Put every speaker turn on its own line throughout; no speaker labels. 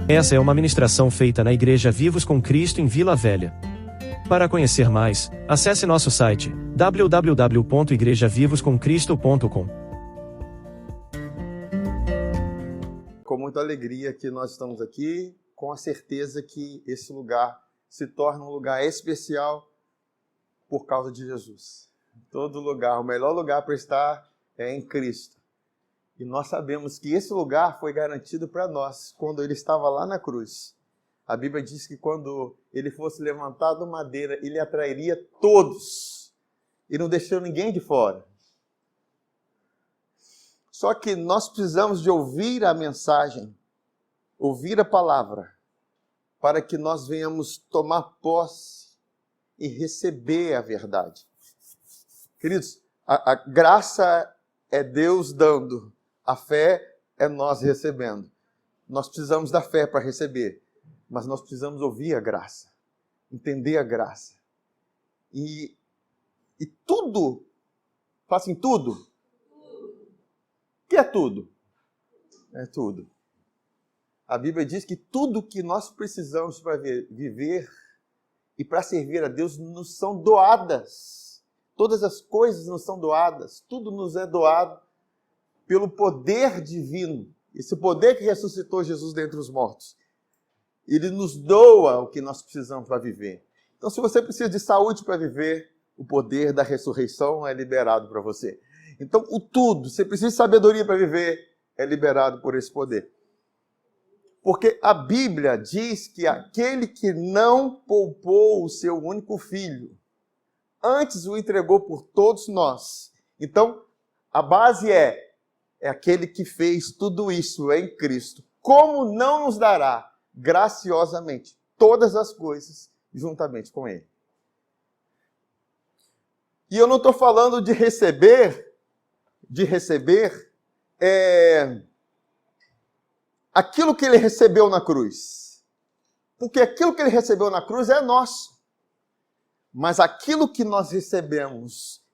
Essa é uma ministração feita na Igreja Vivos com Cristo em Vila Velha. Para conhecer mais, acesse nosso site www.igrejavivoscomcristo.com.
Com muita alegria que nós estamos aqui, com a certeza que esse lugar se torna um lugar especial por causa de Jesus. Todo lugar, o melhor lugar para estar é em Cristo. E nós sabemos que esse lugar foi garantido para nós quando ele estava lá na cruz. A Bíblia diz que quando ele fosse levantado do madeira, ele atrairia todos e não deixou ninguém de fora. Só que nós precisamos de ouvir a mensagem, ouvir a palavra, para que nós venhamos tomar posse e receber a verdade. Queridos, a graça é Deus dando, a fé é nós recebendo. Nós precisamos da fé para receber, mas nós precisamos ouvir a graça, entender a graça. E tudo, fala assim, tudo. O que é tudo? É tudo. A Bíblia diz que tudo que nós precisamos para viver e para servir a Deus nos são doadas. Todas as coisas nos são doadas. Tudo nos é doado pelo poder divino. Esse poder que ressuscitou Jesus dentre os mortos. Ele nos doa o que nós precisamos para viver. Então, se você precisa de saúde para viver, o poder da ressurreição é liberado para você. Então, o tudo, você precisa de sabedoria para viver, é liberado por esse poder. Porque a Bíblia diz que aquele que não poupou o seu único filho, antes o entregou por todos nós. Então, a base é aquele que fez tudo isso em Cristo. Como não nos dará graciosamente todas as coisas juntamente com Ele? E eu não estou falando de receber aquilo que Ele recebeu na cruz. Porque aquilo que Ele recebeu na cruz é nosso. Mas aquilo que nós recebemos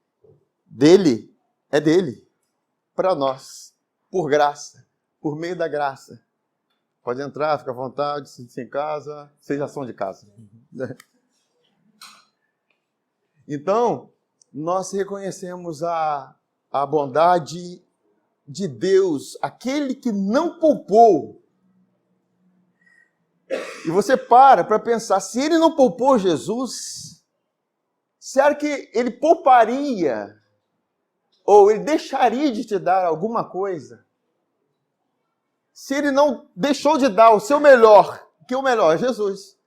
dele, é dele. Para nós. Por graça. Por meio da graça. Pode entrar, fica à vontade, se em casa. Vocês já são de casa. Então, nós reconhecemos a bondade de Deus, aquele que não poupou. E você para pensar, se ele não poupou Jesus, será que ele pouparia ou ele deixaria de te dar alguma coisa? Se ele não deixou de dar o seu melhor, que o melhor é Jesus.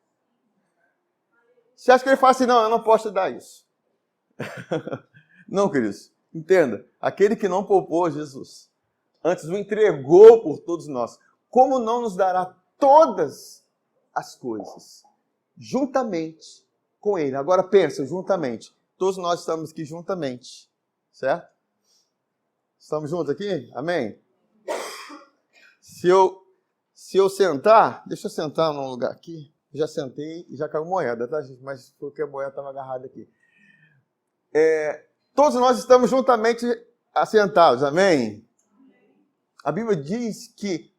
Você acha que ele fala assim, não, eu não posso te dar isso? Não, queridos, entenda, aquele que não poupou Jesus, antes o entregou por todos nós, como não nos dará todas as coisas, juntamente com Ele? Agora pensa, juntamente, todos nós estamos aqui juntamente, certo? Estamos juntos aqui? Amém? Se eu sentar, deixa eu sentar num lugar aqui, já sentei e já caiu moeda, tá, gente? Mas porque a moeda estava agarrada aqui. Todos nós estamos juntamente assentados, amém? A Bíblia diz que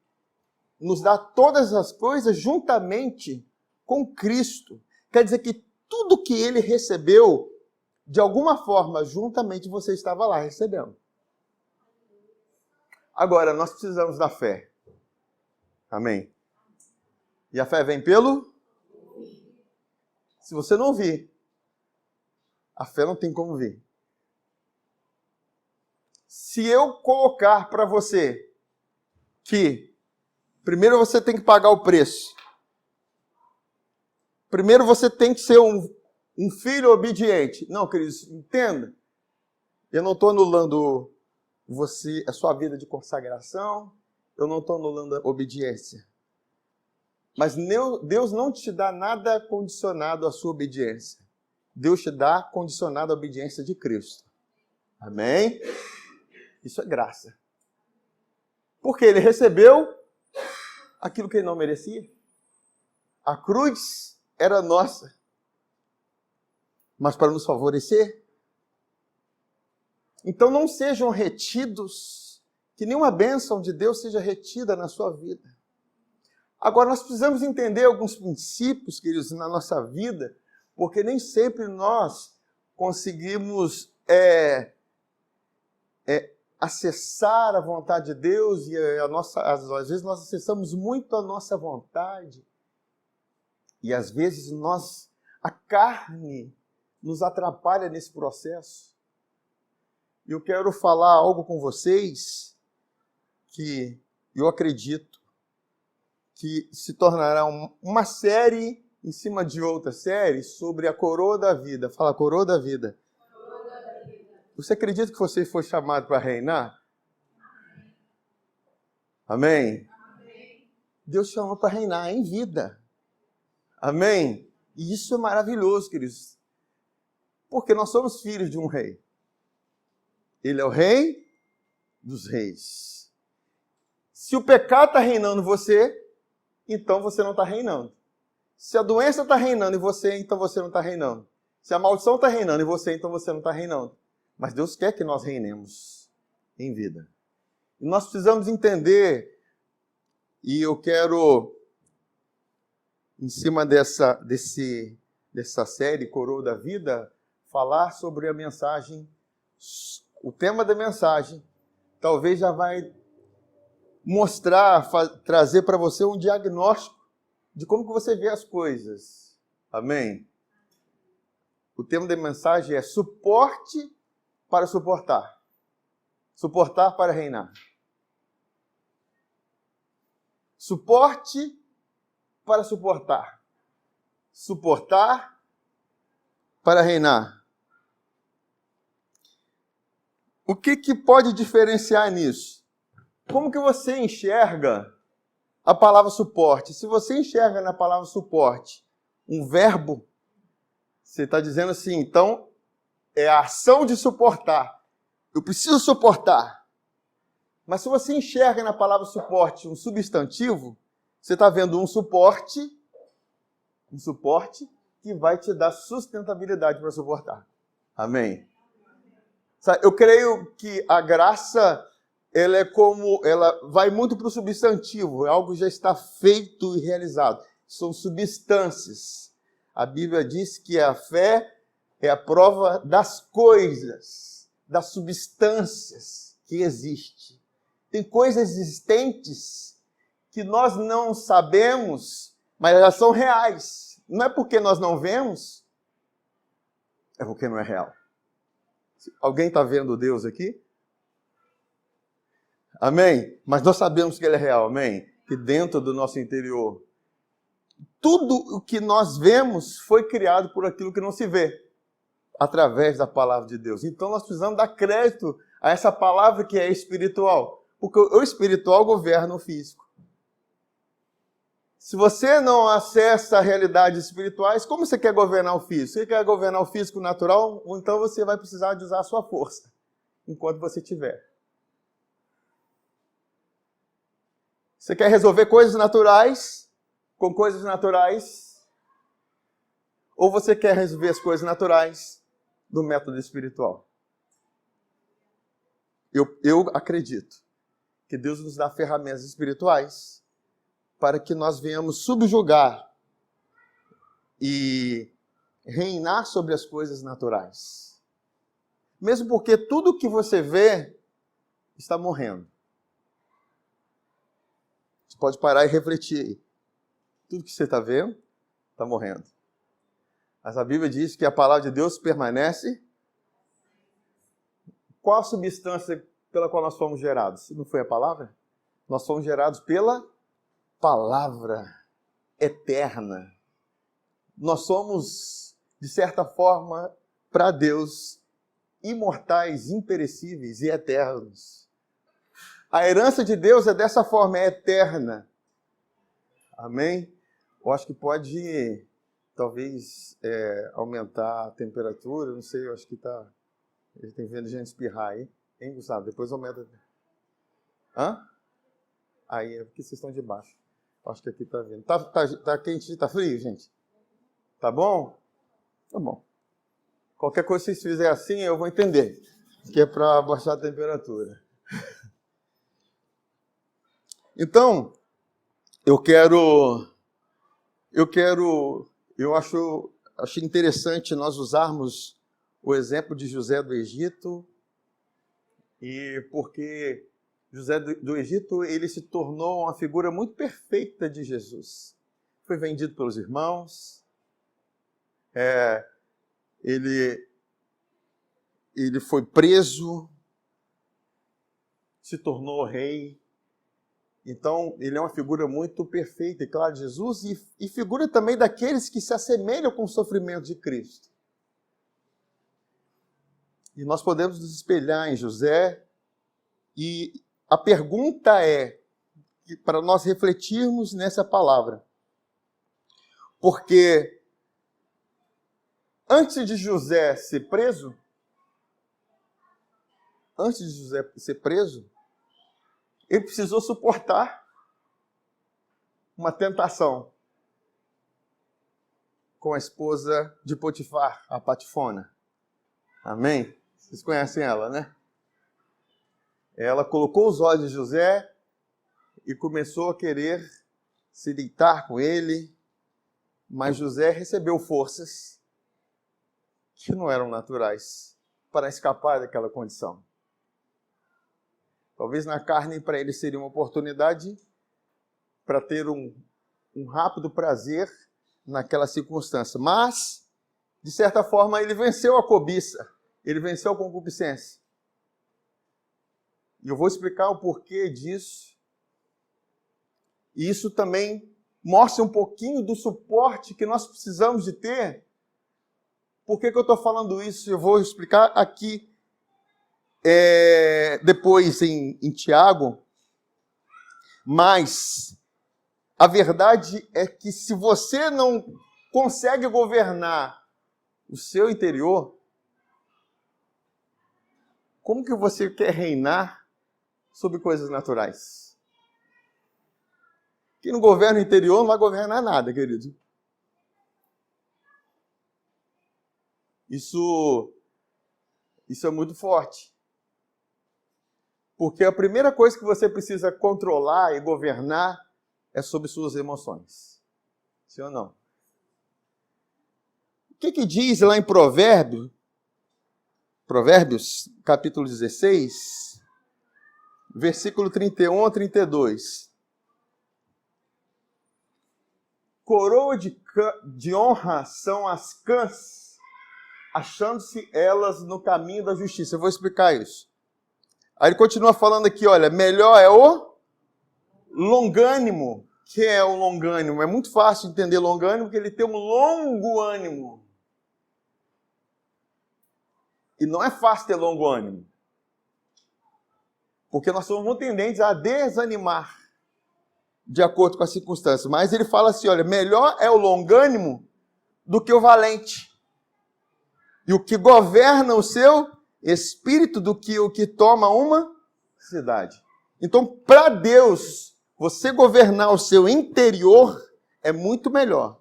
nos dá todas as coisas juntamente com Cristo. Quer dizer que tudo que ele recebeu, de alguma forma, juntamente você estava lá recebendo. Agora, nós precisamos da fé. Amém? E a fé vem pelo? Se você não vir, a fé não tem como vir. Se eu colocar para você que primeiro você tem que pagar o preço. Primeiro você tem que ser um filho obediente. Não, queridos, entenda. Eu não estou anulando a sua vida de consagração. Eu não estou anulando a obediência. Mas Deus não te dá nada condicionado à sua obediência. Deus te dá condicionado à obediência de Cristo. Amém? Isso é graça. Porque ele recebeu aquilo que ele não merecia. A cruz era nossa. Mas para nos favorecer. Então não sejam retidos, que nenhuma bênção de Deus seja retida na sua vida. Agora, nós precisamos entender alguns princípios, queridos, na nossa vida, porque nem sempre nós conseguimos acessar a vontade de Deus e às vezes nós acessamos muito a nossa vontade e às vezes a carne nos atrapalha nesse processo. E eu quero falar algo com vocês que eu acredito que se tornará uma série em cima de outra série sobre a coroa da vida. Fala, coroa da vida. Você acredita que você foi chamado para reinar? Amém? Amém. Deus chama para reinar em vida. Amém? E isso é maravilhoso, queridos. Porque nós somos filhos de um rei. Ele é o rei dos reis. Se o pecado está reinando em você, então você não está reinando. Se a doença está reinando em você, então você não está reinando. Se a maldição está reinando em você, então você não está reinando. Mas Deus quer que nós reinemos em vida. E nós precisamos entender, e eu quero, em cima dessa série Coroa da Vida, falar sobre a mensagem. O tema da mensagem talvez já vai mostrar, trazer para você um diagnóstico de como que você vê as coisas. Amém? O tema da mensagem é suporte para suportar. Suportar para reinar. Suporte para suportar. Suportar para reinar. O que pode diferenciar nisso? Como que você enxerga a palavra suporte? Se você enxerga na palavra suporte um verbo, você está dizendo assim, então, é a ação de suportar. Eu preciso suportar. Mas se você enxerga na palavra suporte um substantivo, você está vendo um suporte que vai te dar sustentabilidade para suportar. Amém? Eu creio que a graça, ela vai muito para o substantivo, algo já está feito e realizado. São substâncias. A Bíblia diz que a fé é a prova das coisas, das substâncias que existem. Tem coisas existentes que nós não sabemos, mas elas são reais. Não é porque nós não vemos, é porque não é real. Alguém está vendo Deus aqui? Amém? Mas nós sabemos que Ele é real, amém? Que dentro do nosso interior, tudo o que nós vemos foi criado por aquilo que não se vê, através da palavra de Deus. Então nós precisamos dar crédito a essa palavra que é espiritual, porque o espiritual governa o físico. Se você não acessa realidades espirituais, como você quer governar o físico? Você quer governar o físico natural? Ou então você vai precisar de usar a sua força, enquanto você tiver. Você quer resolver coisas naturais, com coisas naturais? Ou você quer resolver as coisas naturais do método espiritual? Eu acredito que Deus nos dá ferramentas espirituais para que nós venhamos subjugar e reinar sobre as coisas naturais. Mesmo porque tudo que você vê está morrendo. Você pode parar e refletir. Tudo que você está vendo está morrendo. Mas a Bíblia diz que a palavra de Deus permanece. Qual a substância pela qual nós fomos gerados? Não foi a palavra? Nós fomos gerados pela palavra eterna. Nós somos, de certa forma, para Deus, imortais, imperecíveis e eternos. A herança de Deus é dessa forma, é eterna. Amém? Eu acho que pode, talvez, aumentar a temperatura, não sei, eu acho que está... Ele tem vendo gente espirrar aí. Hein, Gustavo? Depois aumenta. Hã? Aí é porque vocês estão de baixo. Acho que aqui está vendo. Tá quente, está frio, gente? Tá bom? Tá bom. Qualquer coisa que vocês fizerem assim, eu vou entender. Que é para baixar a temperatura. Então, Achei interessante nós usarmos o exemplo de José do Egito, e porque José do Egito, ele se tornou uma figura muito perfeita de Jesus. Foi vendido pelos irmãos, ele foi preso, se tornou rei. Então, ele é uma figura muito perfeita, e claro, de Jesus, e figura também daqueles que se assemelham com o sofrimento de Cristo. E nós podemos nos espelhar em José, e a pergunta é, para nós refletirmos nessa palavra, porque antes de José ser preso, ele precisou suportar uma tentação com a esposa de Potifar, a Patifona. Amém? Vocês conhecem ela, né? Ela colocou os olhos de José e começou a querer se deitar com ele, mas José recebeu forças que não eram naturais para escapar daquela condição. Talvez na carne para ele seria uma oportunidade para ter um rápido prazer naquela circunstância. Mas, de certa forma, ele venceu a cobiça, ele venceu a concupiscência. E eu vou explicar o porquê disso. E isso também mostra um pouquinho do suporte que nós precisamos de ter. Por que eu estou falando isso? Eu vou explicar aqui. Depois em Tiago, mas a verdade é que se você não consegue governar o seu interior, como que você quer reinar sobre coisas naturais? Quem não governa o interior não vai governar nada, querido. Isso é muito forte. Porque a primeira coisa que você precisa controlar e governar é sobre suas emoções. Sim ou não? O que diz lá em Provérbios, capítulo 16, versículo 31 a 32. Coroa de honra são as cãs, achando-se elas no caminho da justiça. Eu vou explicar isso. Aí ele continua falando aqui, olha, melhor é o longânimo. O que é o longânimo? É muito fácil entender longânimo, porque ele tem um longo ânimo. E não é fácil ter longo ânimo. Porque nós somos muito tendentes a desanimar de acordo com as circunstâncias. Mas ele fala assim, olha, melhor é o longânimo do que o valente. E o que governa o seu espírito do que o que toma uma cidade. Então, para Deus, você governar o seu interior é muito melhor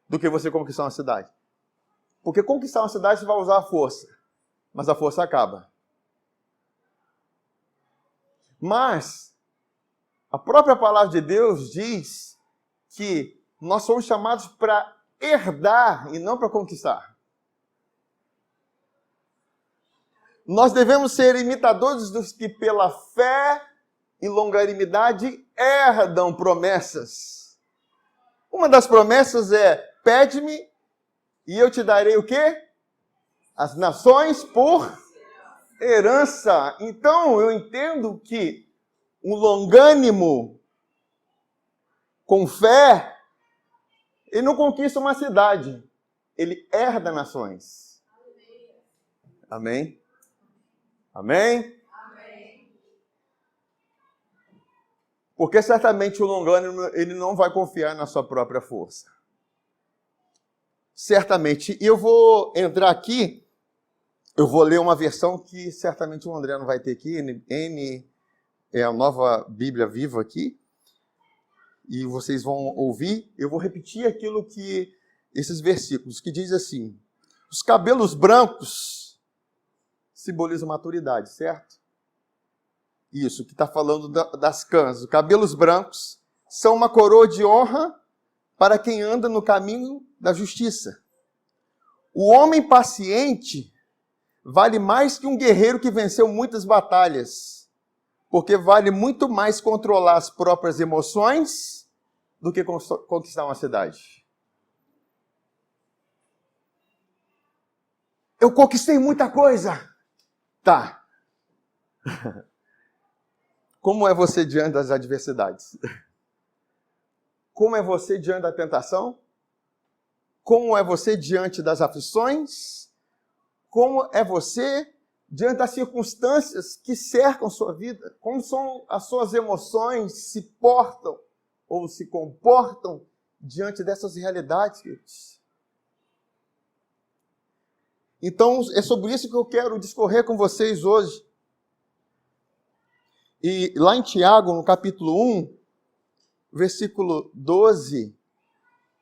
do que você conquistar uma cidade. Porque conquistar uma cidade você vai usar a força, mas a força acaba. Mas a própria palavra de Deus diz que nós somos chamados para herdar e não para conquistar. Nós devemos ser imitadores dos que pela fé e longanimidade herdam promessas. Uma das promessas é, pede-me e eu te darei o quê? As nações por herança. Então, eu entendo que um longânimo com fé, ele não conquista uma cidade, ele herda nações. Amém? Amém? Amém. Porque certamente o longânimo, ele não vai confiar na sua própria força. Certamente. E eu vou entrar aqui, eu vou ler uma versão que certamente o André não vai ter aqui, é a nova Bíblia Viva aqui, e vocês vão ouvir. Eu vou repetir aquilo que, esses versículos, que diz assim, os cabelos brancos simboliza maturidade, certo? Isso, que está falando das cãs. Os cabelos brancos são uma coroa de honra para quem anda no caminho da justiça. O homem paciente vale mais que um guerreiro que venceu muitas batalhas, porque vale muito mais controlar as próprias emoções do que conquistar uma cidade. Eu conquistei muita coisa. Tá. Como é você diante das adversidades? Como é você diante da tentação? Como é você diante das aflições? Como é você diante das circunstâncias que cercam sua vida? Como são as suas emoções se portam ou se comportam diante dessas realidades, queridos? Então, é sobre isso que eu quero discorrer com vocês hoje. E lá em Tiago, no capítulo 1, versículo 12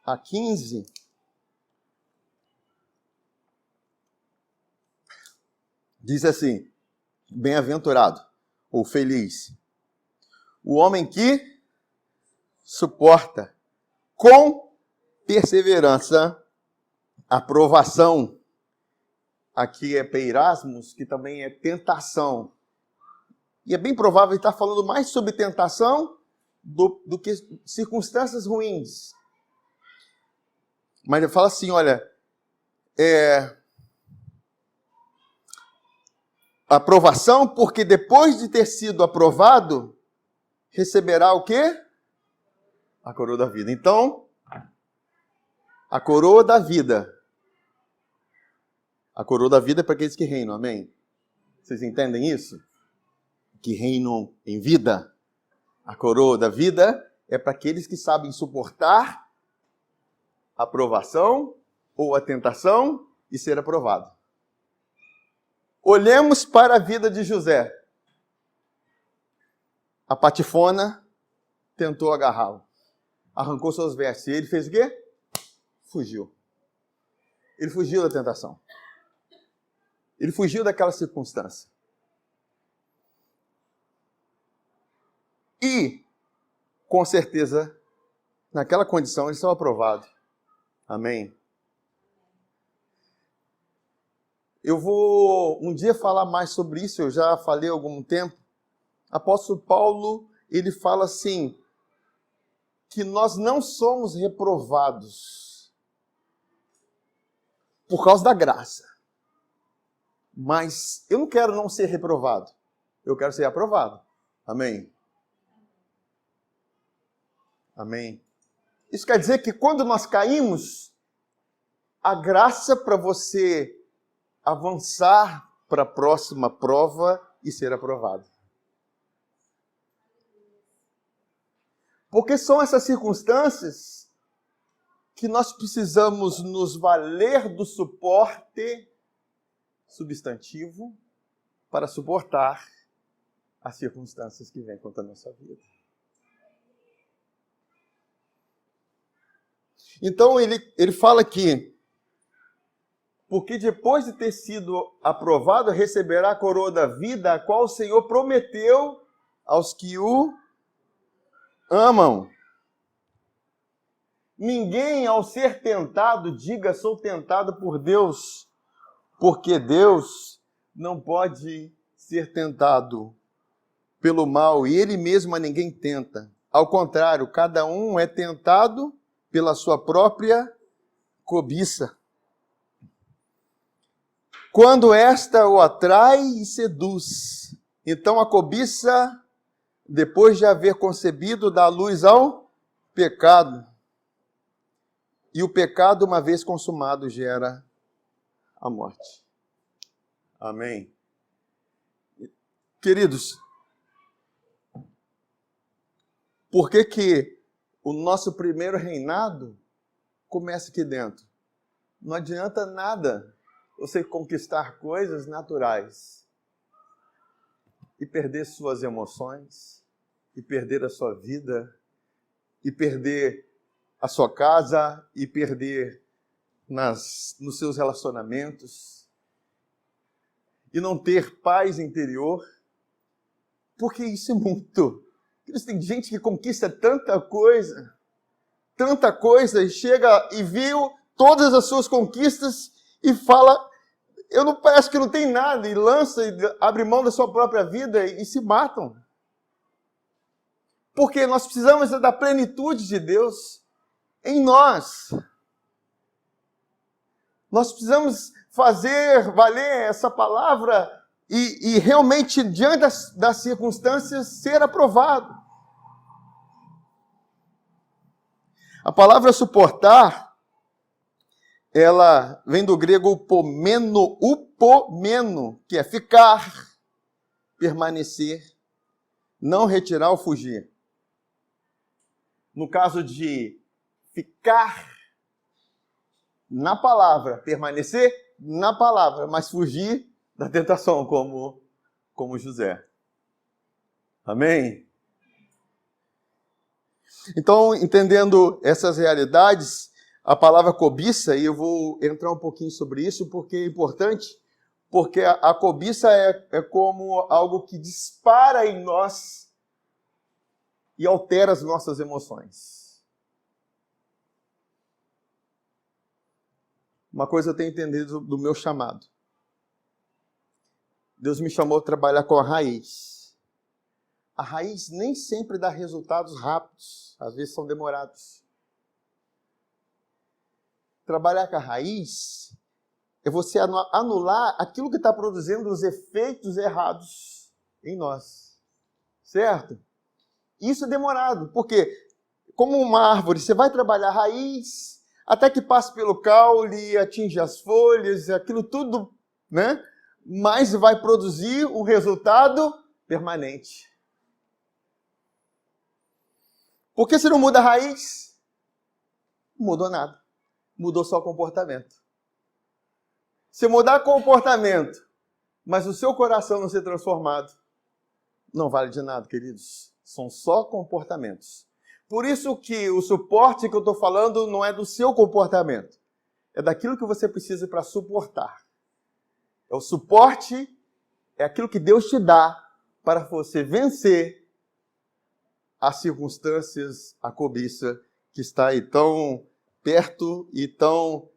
a 15, diz assim: bem-aventurado ou feliz o homem que suporta com perseverança a provação. Aqui é peirasmos, que também é tentação. E é bem provável que está falando mais sobre tentação do que circunstâncias ruins. Mas ele fala assim, olha, aprovação, porque depois de ter sido aprovado, receberá o quê? A coroa da vida. Então, a coroa da vida. A coroa da vida é para aqueles que reinam, amém? Vocês entendem isso? Que reinam em vida. A coroa da vida é para aqueles que sabem suportar a provação ou a tentação e ser aprovado. Olhemos para a vida de José. A patifona tentou agarrá-lo. Arrancou suas vestes. E ele fez o quê? Fugiu. Ele fugiu da tentação. Ele fugiu daquela circunstância. E, com certeza, naquela condição, ele estava aprovado. Amém? Eu vou um dia falar mais sobre isso, eu já falei há algum tempo. Apóstolo Paulo, ele fala assim, que nós não somos reprovados por causa da graça. Mas eu não quero não ser reprovado. Eu quero ser aprovado. Amém? Amém? Isso quer dizer que quando nós caímos, a graça para você avançar para a próxima prova e ser aprovado. Porque são essas circunstâncias que nós precisamos nos valer do suporte substantivo para suportar as circunstâncias que vêm contra a nossa vida. Então ele fala aqui, porque depois de ter sido aprovado, receberá a coroa da vida, a qual o Senhor prometeu aos que o amam. Ninguém, ao ser tentado, diga, sou tentado por Deus, porque Deus não pode ser tentado pelo mal, e Ele mesmo a ninguém tenta. Ao contrário, cada um é tentado pela sua própria cobiça. Quando esta o atrai e seduz, então a cobiça, depois de haver concebido, dá luz ao pecado. E o pecado, uma vez consumado, gera a morte. Amém. Queridos, por que o nosso primeiro reinado começa aqui dentro? Não adianta nada você conquistar coisas naturais e perder suas emoções, e perder a sua vida, e perder a sua casa, e perder nos seus relacionamentos, e não ter paz interior, porque isso é muito Tem gente que conquista tanta coisa, e chega e viu todas as suas conquistas e fala, parece que não tem nada, e lança, e abre mão da sua própria vida e se matam. Porque nós precisamos da plenitude de Deus em nós. Nós precisamos fazer valer essa palavra e realmente, diante das circunstâncias, ser aprovado. A palavra suportar, ela vem do grego upomeno, que é ficar, permanecer, não retirar ou fugir. No caso de ficar na palavra, permanecer na palavra, mas fugir da tentação, como José. Amém? Então, entendendo essas realidades, a palavra cobiça, e eu vou entrar um pouquinho sobre isso, porque é importante, porque a cobiça é como algo que dispara em nós e altera as nossas emoções. Uma coisa eu tenho entendido do meu chamado. Deus me chamou a trabalhar com a raiz. A raiz nem sempre dá resultados rápidos, às vezes são demorados. Trabalhar com a raiz é você anular aquilo que está produzindo os efeitos errados em nós. Certo? Isso é demorado, porque como uma árvore, você vai trabalhar a raiz, até que passe pelo caule, atinge as folhas, aquilo tudo, né? Mas vai produzir um resultado permanente. Porque se não muda a raiz, não mudou nada. Mudou só o comportamento. Se mudar comportamento, mas o seu coração não ser transformado, não vale de nada, queridos. São só comportamentos. Por isso que o suporte que eu estou falando não é do seu comportamento. É daquilo que você precisa para suportar. O suporte é aquilo que Deus te dá para você vencer as circunstâncias, a cobiça que está aí tão perto e tão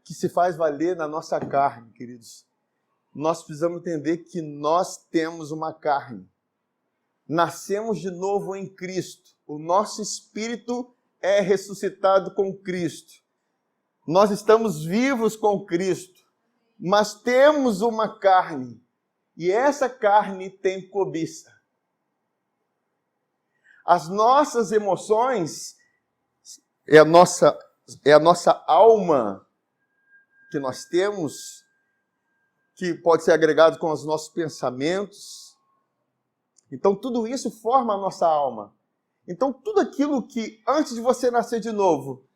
que se faz valer na nossa carne, queridos. Nós precisamos entender que nós temos uma carne. Nascemos de novo em Cristo. O nosso espírito é ressuscitado com Cristo. Nós estamos vivos com Cristo. Mas temos uma carne. E essa carne tem cobiça. As nossas emoções é a nossa alma que nós temos, que pode ser agregado com os nossos pensamentos. Então, tudo isso forma a nossa alma. Então, tudo aquilo que, antes de você nascer de novo,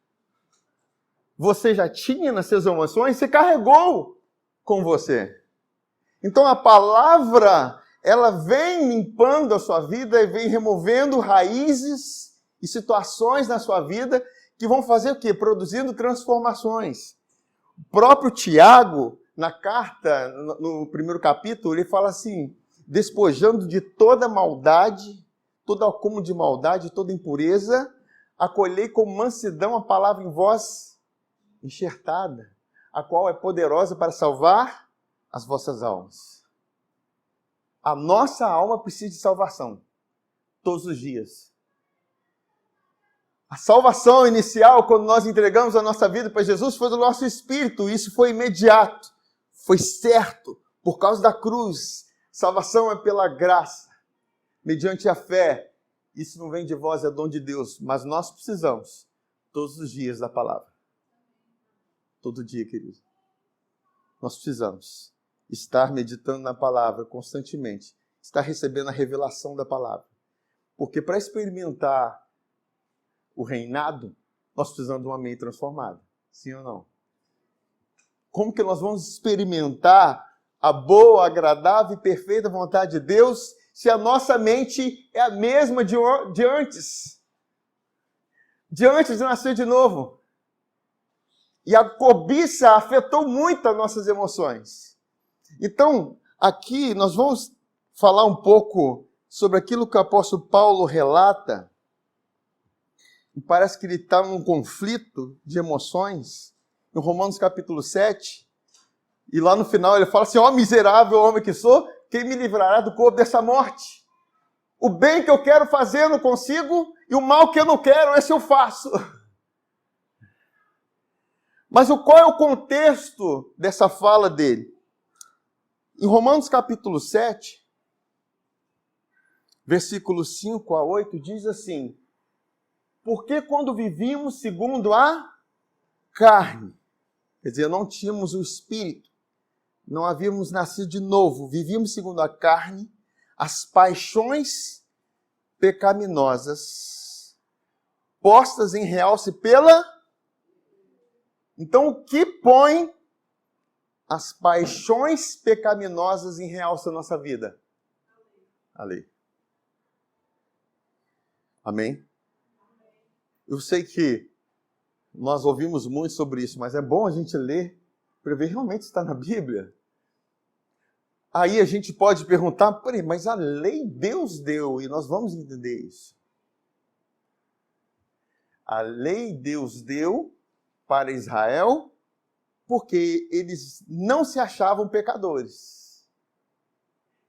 você já tinha nas suas emoções, você carregou com você. Então, a palavra, ela vem limpando a sua vida e vem removendo raízes e situações na sua vida que vão fazer o quê? Produzindo transformações. O próprio Tiago, na carta, no primeiro capítulo, ele fala assim: despojando de toda maldade, todo acúmulo de maldade, toda impureza, acolhei com mansidão a palavra em vós enxertada, a qual é poderosa para salvar as vossas almas. A nossa alma precisa de salvação, todos os dias. A salvação inicial, quando nós entregamos a nossa vida para Jesus, foi do nosso espírito. Isso foi imediato, foi certo, por causa da cruz. Salvação é pela graça, mediante a fé. Isso não vem de vós, é dom de Deus. Mas nós precisamos, todos os dias, da palavra. Todo dia, querido. Nós precisamos estar meditando na palavra constantemente. Estar recebendo a revelação da palavra. Porque para experimentar o reinado, nós precisamos de uma mente transformada. Sim ou não? Como que nós vamos experimentar a boa, agradável e perfeita vontade de Deus se a nossa mente é a mesma de antes? De antes de nascer de novo. E a cobiça afetou muito as nossas emoções. Então, aqui nós vamos falar um pouco sobre aquilo que o apóstolo Paulo relata, e parece que ele está num conflito de emoções, em Romanos capítulo 7, e lá no final ele fala assim: ó miserável homem que sou, quem me livrará do corpo dessa morte? O bem que eu quero fazer eu não consigo, e o mal que eu não quero, esse eu faço. Mas qual é o contexto dessa fala dele? Em Romanos capítulo 7, versículos 5 a 8, diz assim: porque quando vivíamos segundo a carne, quer dizer, não tínhamos o Espírito, não havíamos nascido de novo, vivíamos segundo a carne, as paixões pecaminosas, postas em realce pela... Então, o que põe as paixões pecaminosas em realce na nossa vida? A lei. Amém? Eu sei que nós ouvimos muito sobre isso, mas é bom a gente ler para ver realmente se está na Bíblia. Aí a gente pode perguntar: peraí, mas a lei Deus deu, e nós vamos entender isso. A lei Deus deu para Israel porque eles não se achavam pecadores.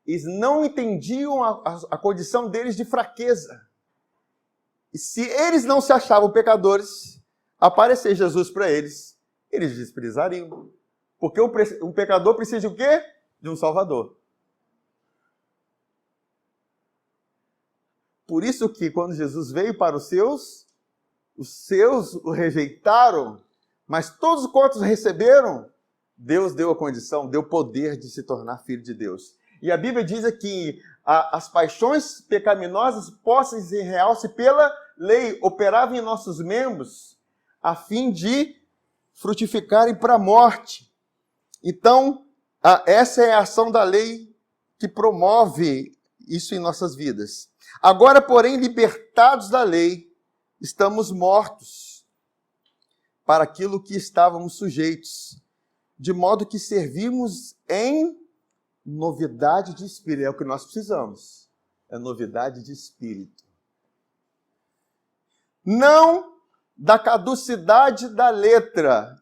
Eles não entendiam a condição deles de fraqueza. E se eles não se achavam pecadores, aparecer Jesus para eles, eles desprezariam. Porque um pecador precisa de o quê? De um Salvador. Por isso que quando Jesus veio para os seus o rejeitaram, mas todos quantos receberam, Deus deu a condição, deu poder de se tornar filho de Deus. E a Bíblia diz aqui: as paixões pecaminosas postas em realce pela lei operavam em nossos membros a fim de frutificarem para a morte. Então, essa é a ação da lei que promove isso em nossas vidas. Agora, porém, libertados da lei, estamos mortos para aquilo que estávamos sujeitos, de modo que servimos em novidade de espírito. É o que nós precisamos. É novidade de espírito. Não da caducidade da letra,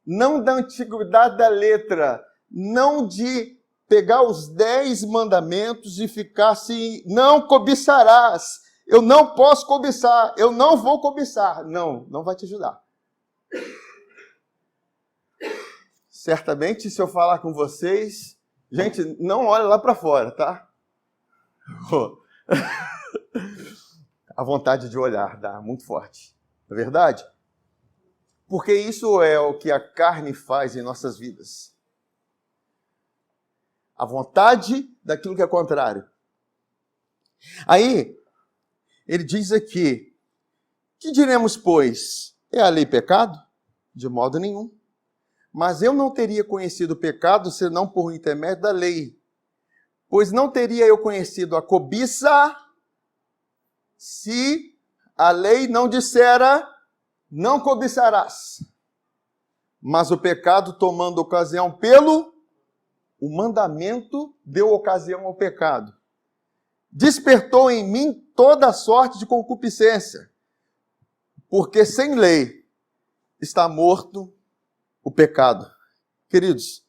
não da antiguidade da letra, não de pegar os 10 mandamentos e ficar assim: não cobiçarás, eu não posso cobiçar, eu não vou cobiçar. Não, não vai te ajudar. Certamente, se eu falar com vocês, gente, não olha lá para fora, tá? A vontade de olhar dá muito forte, não é verdade? Porque isso é o que a carne faz em nossas vidas. A vontade daquilo que é contrário. Aí, ele diz aqui: que diremos, pois? É a lei pecado? De modo nenhum. Mas eu não teria conhecido o pecado senão por intermédio da lei. Pois não teria eu conhecido a cobiça se a lei não dissera: não cobiçarás. Mas o pecado, tomando ocasião o mandamento, deu ocasião ao pecado. Despertou em mim toda sorte de concupiscência, porque sem lei está morto o pecado. Queridos,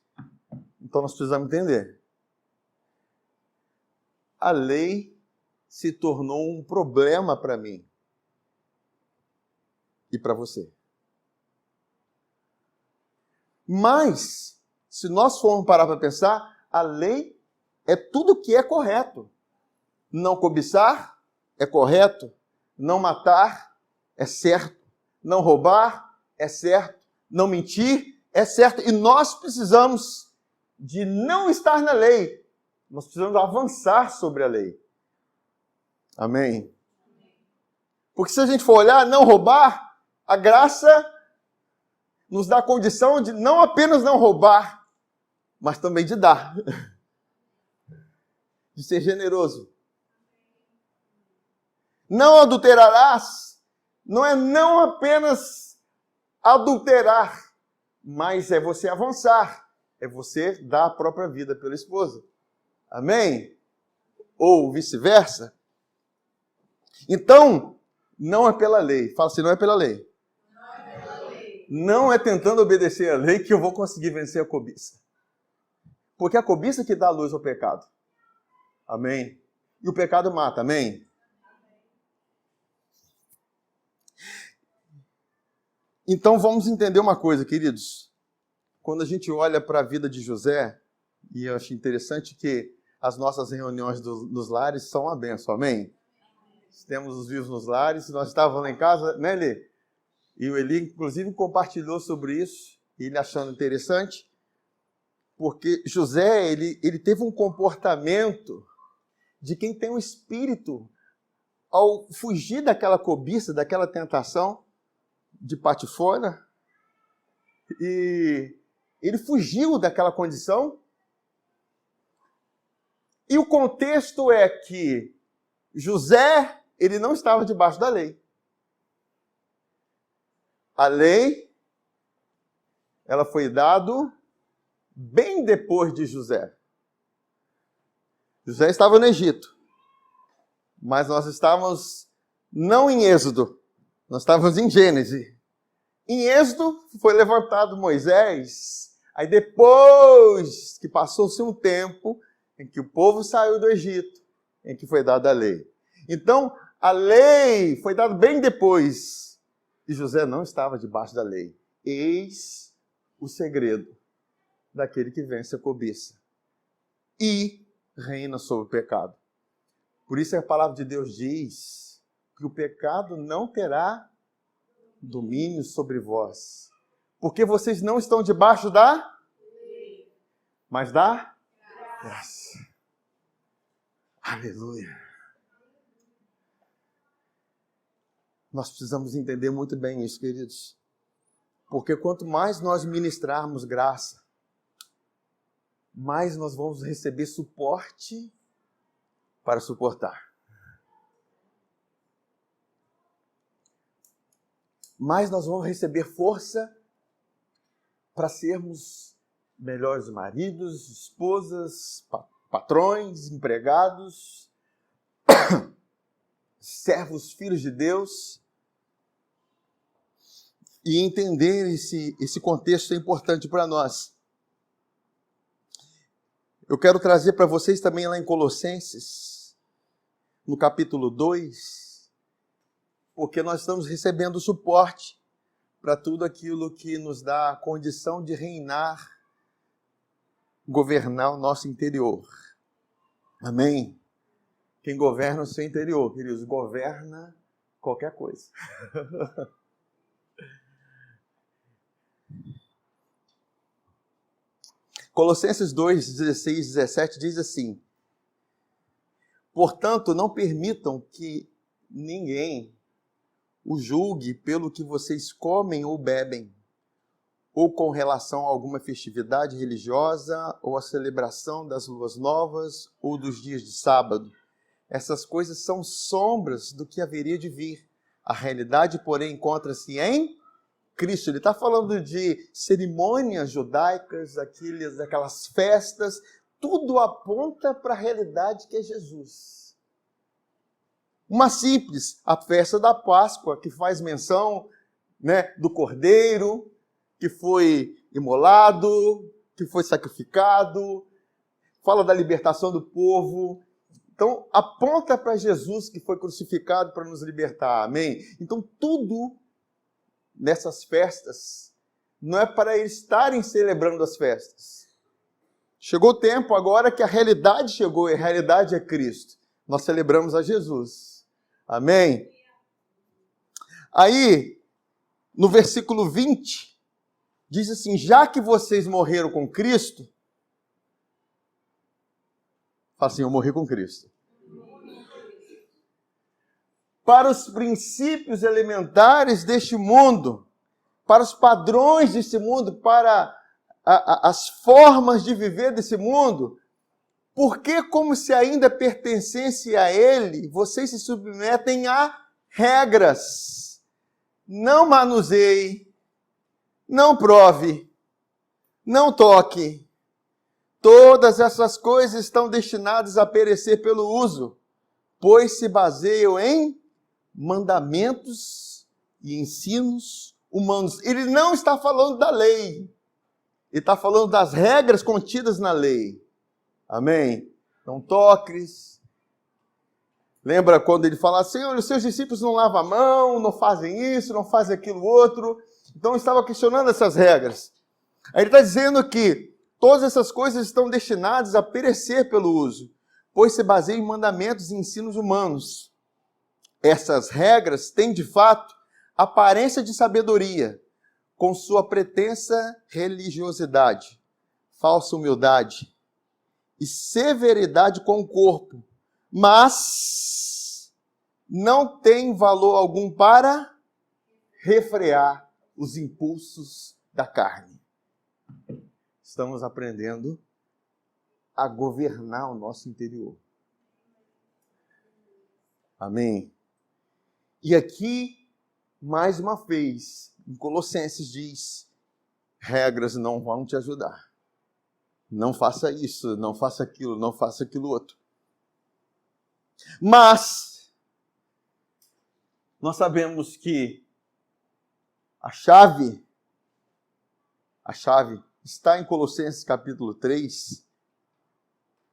então nós precisamos entender. A lei se tornou um problema para mim e para você. Mas, se nós formos parar para pensar, a lei é tudo que é correto. Não cobiçar é correto. Não matar é certo. Não roubar é certo. Não mentir é certo. E nós precisamos de não estar na lei. Nós precisamos avançar sobre a lei. Amém? Porque se a gente for olhar, não roubar, a graça nos dá a condição de não apenas não roubar, mas também de dar. De ser generoso. Não adulterarás não é não apenas adulterar, mas é você avançar. É você dar a própria vida pela esposa. Amém? ou vice-versa, então não é pela lei. Fala assim, não é pela lei. Não é tentando obedecer a lei que eu vou conseguir vencer a cobiça. Porque é a cobiça que dá luz ao pecado. Amém? E o pecado mata, amém? Então vamos entender uma coisa, queridos. Quando a gente olha para a vida de José, e eu acho interessante que as nossas reuniões nos lares são uma bênção, amém? Temos os vivos nos lares, nós estávamos lá em casa, né, Eli? E o Eli, inclusive, compartilhou sobre isso, ele achando interessante, porque José, ele teve um comportamento de quem tem um espírito, ao fugir daquela cobiça, daquela tentação de Patifora, e ele fugiu daquela condição. E o contexto é que José, ele não estava debaixo da lei. A lei, ela foi dada bem depois de José. José estava no Egito, mas nós estávamos não em Êxodo, nós estávamos em Gênesis. Em Êxodo foi levantado Moisés, aí depois que passou-se um tempo em que o povo saiu do Egito, em que foi dada a lei. Então, a lei foi dada bem depois, e José não estava debaixo da lei. Eis o segredo daquele que vence a cobiça e reina sobre o pecado. Por isso a palavra de Deus diz que o pecado não terá domínio sobre vós, porque vocês não estão debaixo da lei, mas da graça. Aleluia. Nós precisamos entender muito bem isso, queridos, porque quanto mais nós ministrarmos graça, mais nós vamos receber suporte para suportar. Mais nós vamos receber força para sermos melhores maridos, esposas, patrões, empregados, servos, filhos de Deus. E entender esse contexto é importante para nós. Eu quero trazer para vocês também lá em Colossenses, no capítulo 2, porque nós estamos recebendo suporte para tudo aquilo que nos dá a condição de reinar, governar o nosso interior. Amém? Quem governa o seu interior, queridos, governa qualquer coisa. Colossenses 2, 16, 17 diz assim: portanto, não permitam que ninguém o julgue pelo que vocês comem ou bebem, ou com relação a alguma festividade religiosa, ou a celebração das luas novas, ou dos dias de sábado. Essas coisas são sombras do que haveria de vir. A realidade, porém, encontra-se em Cristo. Ele está falando de cerimônias judaicas, aquelas festas, tudo aponta para a realidade que é Jesus. Uma simples, a festa da Páscoa, que faz menção, né, do cordeiro, que foi imolado, que foi sacrificado, fala da libertação do povo. Então, aponta para Jesus que foi crucificado para nos libertar, amém? Então, tudo nessas festas não é para eles estarem celebrando as festas. Chegou o tempo agora que a realidade chegou, e a realidade é Cristo. Nós celebramos a Jesus. Amém? Aí, no versículo 20, diz assim: já que vocês morreram com Cristo, fala assim, eu morri com Cristo. Para os princípios elementares deste mundo, para os padrões deste mundo, para as formas de viver desse mundo, porque, como se ainda pertencesse a ele, vocês se submetem a regras. Não manuseie, não prove, não toque. Todas essas coisas estão destinadas a perecer pelo uso, pois se baseiam em mandamentos e ensinos humanos. Ele não está falando da lei. Ele está falando das regras contidas na lei. Amém? Não toques. Lembra quando ele fala assim, os seus discípulos não lavam a mão, não fazem isso, não fazem aquilo outro. Então ele estava questionando essas regras. Aí ele está dizendo que todas essas coisas estão destinadas a perecer pelo uso, pois se baseiam em mandamentos e ensinos humanos. Essas regras têm, de fato, aparência de sabedoria, com sua pretensa religiosidade, falsa humildade e severidade com o corpo, mas não tem valor algum para refrear os impulsos da carne. Estamos aprendendo a governar o nosso interior. Amém? E aqui, mais uma vez, em Colossenses diz, regras não vão te ajudar. Não faça isso, não faça aquilo, não faça aquilo outro. Mas, nós sabemos que a chave está em Colossenses capítulo 3,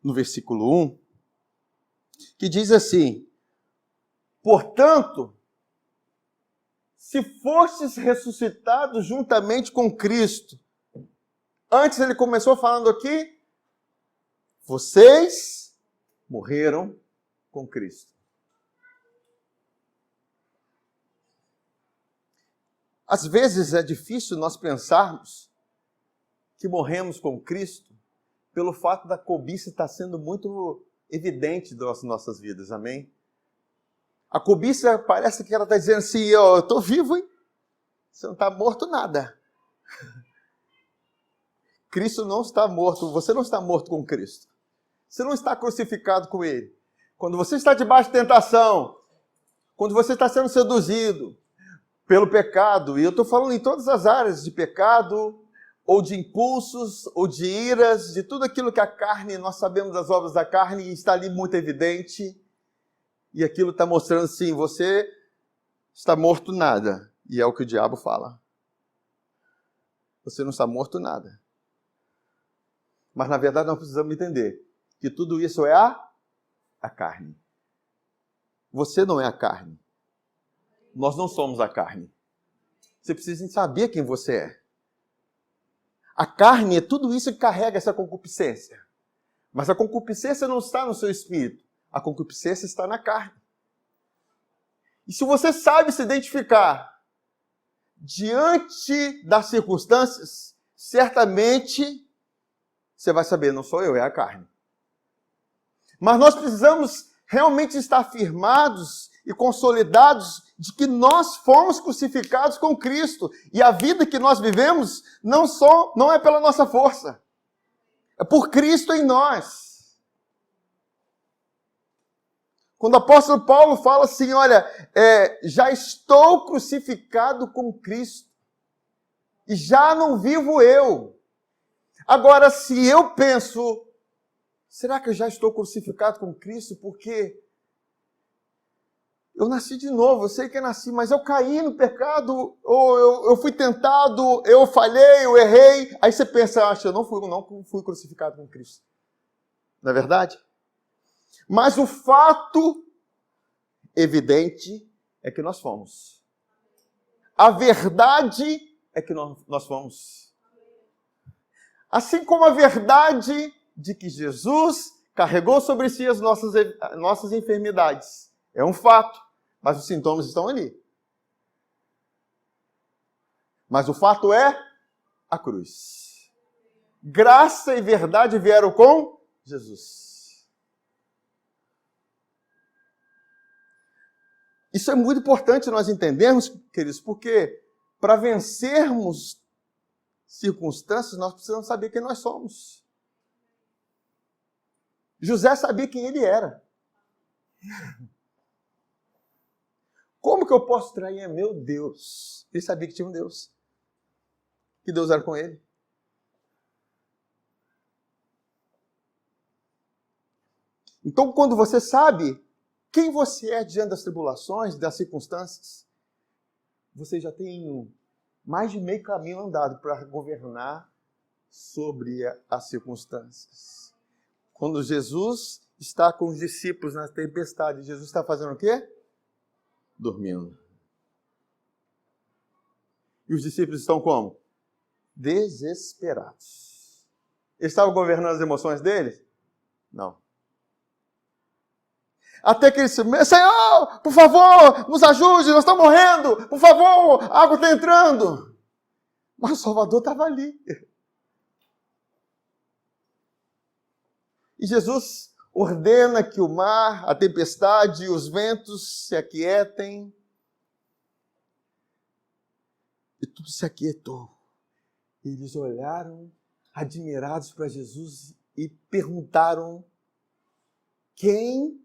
no versículo 1, que diz assim, portanto, se fostes ressuscitados juntamente com Cristo, antes ele começou falando aqui, vocês morreram com Cristo. Às vezes é difícil nós pensarmos que morremos com Cristo pelo fato da cobiça estar sendo muito evidente das nossas vidas, amém? A cobiça parece que ela está dizendo assim, eu estou vivo, hein? Você não está morto nada. Cristo não está morto, você não está morto com Cristo. Você não está crucificado com Ele. Quando você está debaixo de tentação, quando você está sendo seduzido pelo pecado, e eu estou falando em todas as áreas de pecado, ou de impulsos, ou de iras, de tudo aquilo que a carne, nós sabemos das obras da carne, e está ali muito evidente, e aquilo está mostrando assim, você está morto nada, e é o que o diabo fala. Você não está morto nada. Mas na verdade nós precisamos entender que tudo isso é a carne. Você não é a carne. Nós não somos a carne. Você precisa saber quem você é. A carne é tudo isso que carrega essa concupiscência. Mas a concupiscência não está no seu espírito. A concupiscência está na carne. E se você sabe se identificar diante das circunstâncias, certamente você vai saber, não sou eu, é a carne. Mas nós precisamos realmente estar firmados e consolidados de que nós fomos crucificados com Cristo. E a vida que nós vivemos não é pela nossa força. É por Cristo em nós. Quando o apóstolo Paulo fala assim, olha, já estou crucificado com Cristo. E já não vivo eu. Agora, se eu penso, será que eu já estou crucificado com Cristo? Porque eu nasci de novo, eu sei que eu nasci, mas eu caí no pecado, ou eu fui tentado, eu falhei, eu errei. Aí você pensa, acho, eu não fui crucificado com Cristo. Não é verdade? Mas o fato evidente é que nós fomos. A verdade é que nós fomos. Assim como a verdade de que Jesus carregou sobre si as nossas enfermidades. É um fato, mas os sintomas estão ali. Mas o fato é a cruz. Graça e verdade vieram com Jesus. Isso é muito importante nós entendermos, queridos, porque para vencermos circunstâncias, nós precisamos saber quem nós somos. José sabia quem ele era. Como que eu posso trair? Meu Deus. Ele sabia que tinha um Deus. Que Deus era com ele. Então, quando você sabe quem você é diante das tribulações, das circunstâncias, você já tem mais de meio caminho andado para governar sobre as circunstâncias. Quando Jesus está com os discípulos na tempestade, Jesus está fazendo o quê? Dormindo. E os discípulos estão como? Desesperados. Eles estavam governando as emoções deles? Não. Até que eles disseram, Senhor, por favor, nos ajude, nós estamos morrendo, por favor, a água está entrando. Mas o Salvador estava ali. E Jesus ordena que o mar, a tempestade e os ventos se aquietem. E tudo se aquietou. E eles olharam admirados para Jesus e perguntaram: quem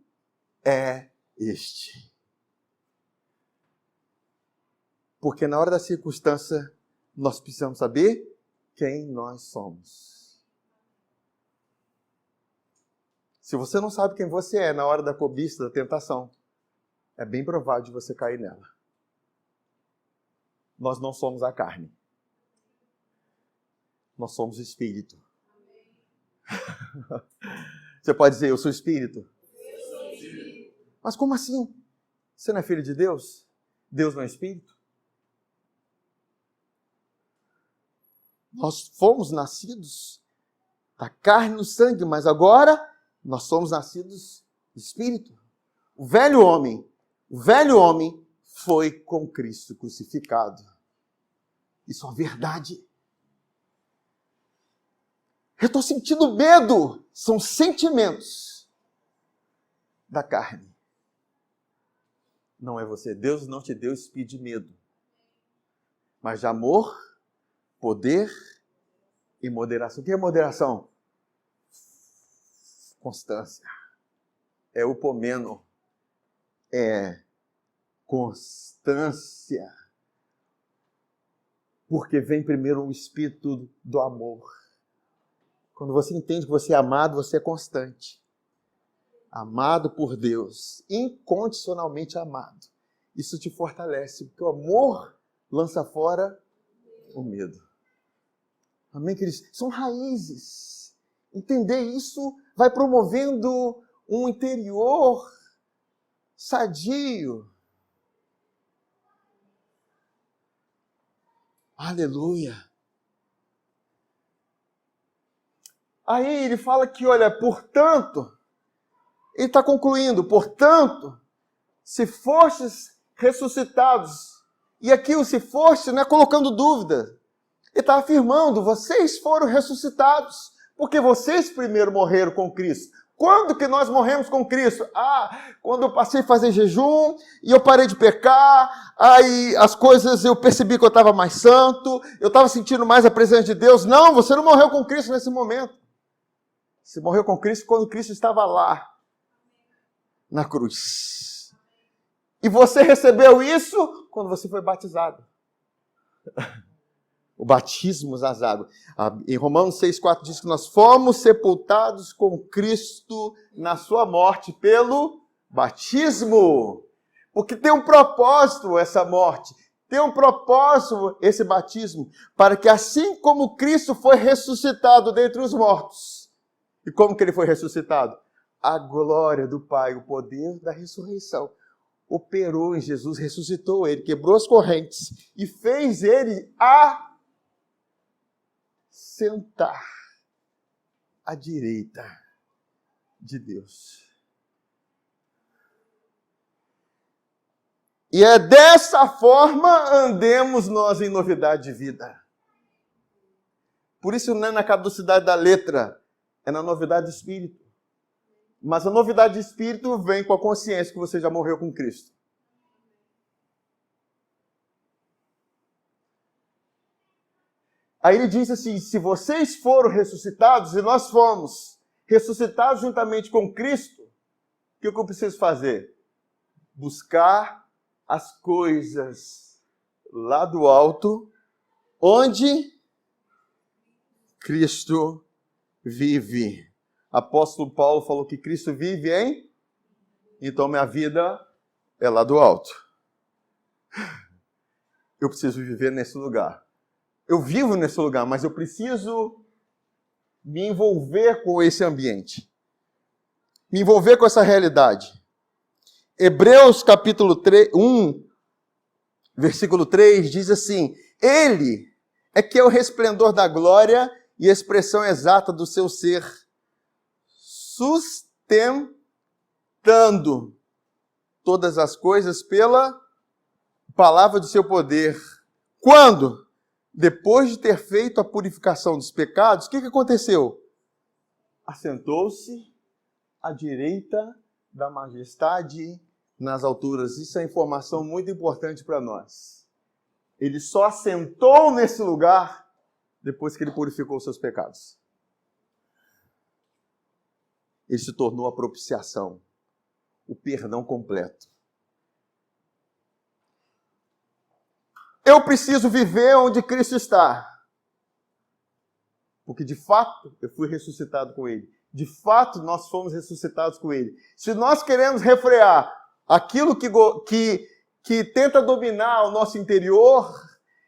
é este? Porque na hora da circunstância, nós precisamos saber quem nós somos. Se você não sabe quem você é na hora da cobiça, da tentação, é bem provável de você cair nela. Nós não somos a carne. Nós somos o espírito. Você pode dizer, eu sou espírito? Mas como assim? Você não é filho de Deus? Deus não é espírito? Nós fomos nascidos da carne e do sangue, mas agora nós somos nascidos do espírito. O velho homem foi com Cristo crucificado. Isso é uma verdade. Eu estou sentindo medo. São sentimentos da carne. Não é você. Deus não te deu espírito de medo, mas de amor, poder e moderação. O que é moderação? Constância. É upomeno. É constância. Porque vem primeiro o espírito do amor. Quando você entende que você é amado, você é constante. Amado por Deus, incondicionalmente amado. Isso te fortalece, porque o amor lança fora o medo. Amém, queridos? São raízes. Entender isso vai promovendo um interior sadio. Aleluia. Aí ele fala que, olha, portanto, ele está concluindo, portanto, se fostes ressuscitados, e aqui o se foste não é colocando dúvida, ele está afirmando, vocês foram ressuscitados, porque vocês primeiro morreram com Cristo. Quando que nós morremos com Cristo? Quando eu passei a fazer jejum, e eu parei de pecar, aí as coisas eu percebi que eu estava mais santo, eu estava sentindo mais a presença de Deus. Não, você não morreu com Cristo nesse momento. Você morreu com Cristo quando Cristo estava lá, na cruz. E você recebeu isso quando você foi batizado. O batismo das águas. Em Romanos 6,4 diz que nós fomos sepultados com Cristo na sua morte pelo batismo. Porque tem um propósito essa morte. Tem um propósito esse batismo. Para que assim como Cristo foi ressuscitado dentre os mortos. E como que ele foi ressuscitado? A glória do Pai, o poder da ressurreição, operou em Jesus, ressuscitou ele, quebrou as correntes e fez ele sentar à direita de Deus. E é dessa forma andemos nós em novidade de vida. Por isso não é na caducidade da letra, é na novidade de espírito. Mas a novidade de espírito vem com a consciência que você já morreu com Cristo. Aí ele diz assim, se vocês foram ressuscitados, e nós fomos ressuscitados juntamente com Cristo, o que eu preciso fazer? Buscar as coisas lá do alto, onde Cristo vive. Apóstolo Paulo falou que Cristo vive em... Então minha vida é lá do alto. Eu preciso viver nesse lugar. Eu vivo nesse lugar, mas eu preciso me envolver com esse ambiente. Me envolver com essa realidade. Hebreus capítulo 1, versículo 3 diz assim: Ele é que é o resplendor da glória e a expressão exata do seu ser, sustentando todas as coisas pela palavra do seu poder. Quando? Depois de ter feito a purificação dos pecados, o que aconteceu? Assentou-se à direita da majestade nas alturas. Isso é informação muito importante para nós. Ele só assentou nesse lugar depois que ele purificou os seus pecados. Ele se tornou a propiciação, o perdão completo. Eu preciso viver onde Cristo está. Porque de fato eu fui ressuscitado com Ele. De fato nós fomos ressuscitados com Ele. Se nós queremos refrear aquilo que tenta dominar o nosso interior,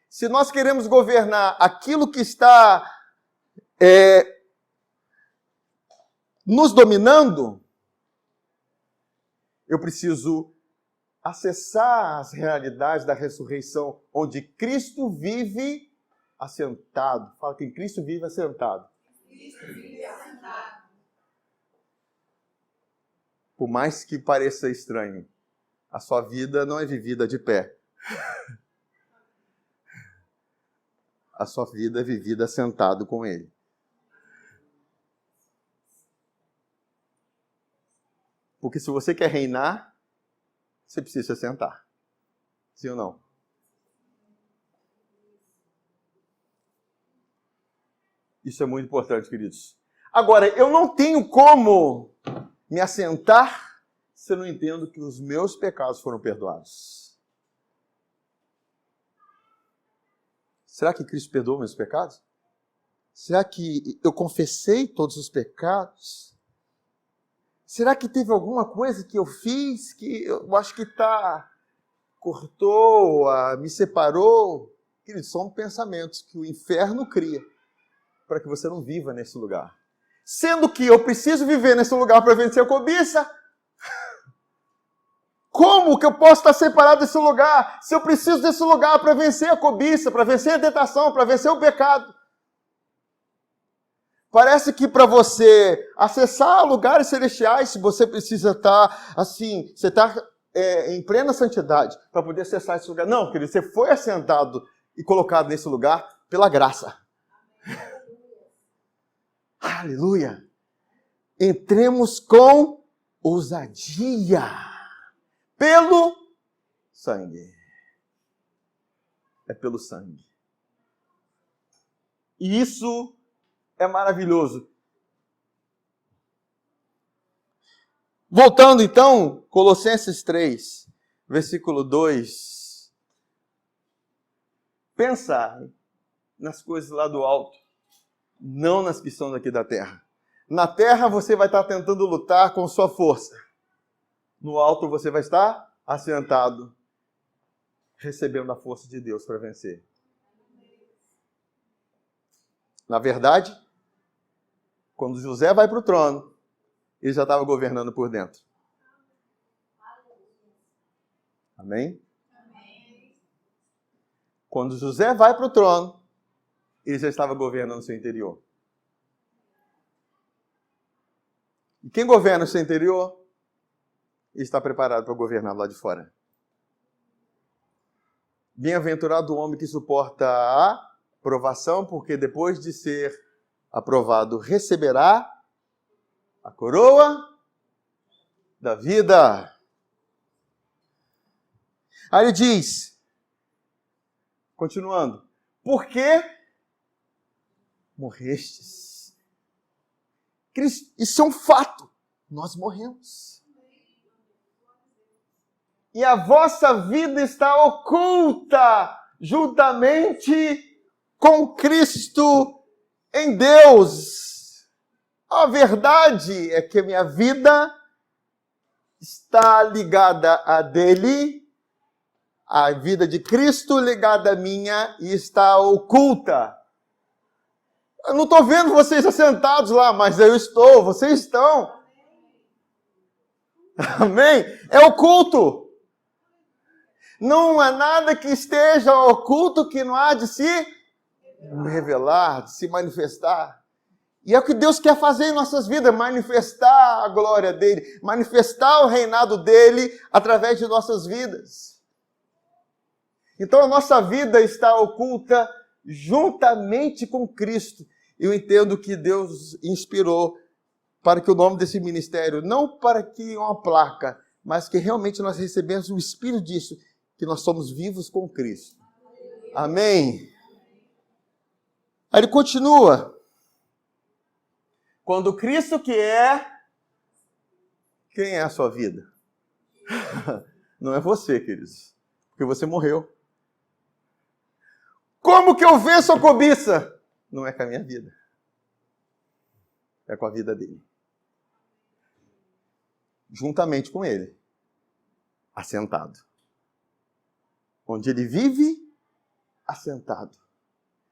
se nós queremos governar aquilo que está nos dominando, eu preciso acessar as realidades da ressurreição, onde Cristo vive assentado. Fala que Cristo vive assentado.
Cristo vive assentado.
Por mais que pareça estranho, a sua vida não é vivida de pé. A sua vida é vivida sentado com Ele. Porque se você quer reinar, você precisa se sentar. Sim ou não? Isso é muito importante, queridos. Agora, eu não tenho como me assentar se eu não entendo que os meus pecados foram perdoados. Será que Cristo perdoou meus pecados? Será que eu confessei todos os pecados? Será que teve alguma coisa que eu fiz que eu acho que cortou, me separou? Queridos, são pensamentos que o inferno cria para que você não viva nesse lugar. Sendo que eu preciso viver nesse lugar para vencer a cobiça. Como que eu posso estar separado desse lugar? Se eu preciso desse lugar para vencer a cobiça, para vencer a tentação, para vencer o pecado. Parece que para você acessar lugares celestiais, você precisa estar assim, você está em plena santidade para poder acessar esse lugar. Não, querido, você foi assentado e colocado nesse lugar pela graça. Aleluia! Entremos com ousadia pelo sangue. É pelo sangue. E isso é maravilhoso. Voltando então, Colossenses 3, versículo 2. Pensar nas coisas lá do alto, não nas que são daqui da terra. Na terra você vai estar tentando lutar com sua força. No alto você vai estar assentado, recebendo a força de Deus para vencer. Na verdade, quando José vai para o trono, ele já estava governando por dentro. Amém?
Amém.
Quando José vai para o trono, ele já estava governando o seu interior. E quem governa o seu interior, ele está preparado para governar lá de fora. Bem-aventurado o homem que suporta a provação, porque depois de ser aprovado, receberá a coroa da vida. Aí ele diz, continuando, por que morrestes? Isso é um fato. Nós morremos. E a vossa vida está oculta juntamente com Cristo em Deus. A verdade é que minha vida está ligada a dele, a vida de Cristo ligada à minha e está oculta. Eu não estou vendo vocês assentados lá, mas eu estou, vocês estão. Amém? É oculto. Não há nada que esteja oculto que não há de se revelar, de se manifestar. E é o que Deus quer fazer em nossas vidas, manifestar a glória dele, manifestar o reinado dele através de nossas vidas. Então a nossa vida está oculta juntamente com Cristo. Eu entendo que Deus inspirou para que o nome desse ministério, não para que uma placa, mas que realmente nós recebemos o espírito disso, que nós somos vivos com Cristo. Amém? Aí ele continua. Quando Cristo que é, quem é a sua vida? Não é você, queridos, porque você morreu. Como que eu venço a cobiça? Não é com a minha vida. É com a vida dele. Juntamente com ele. Assentado. Onde ele vive, assentado.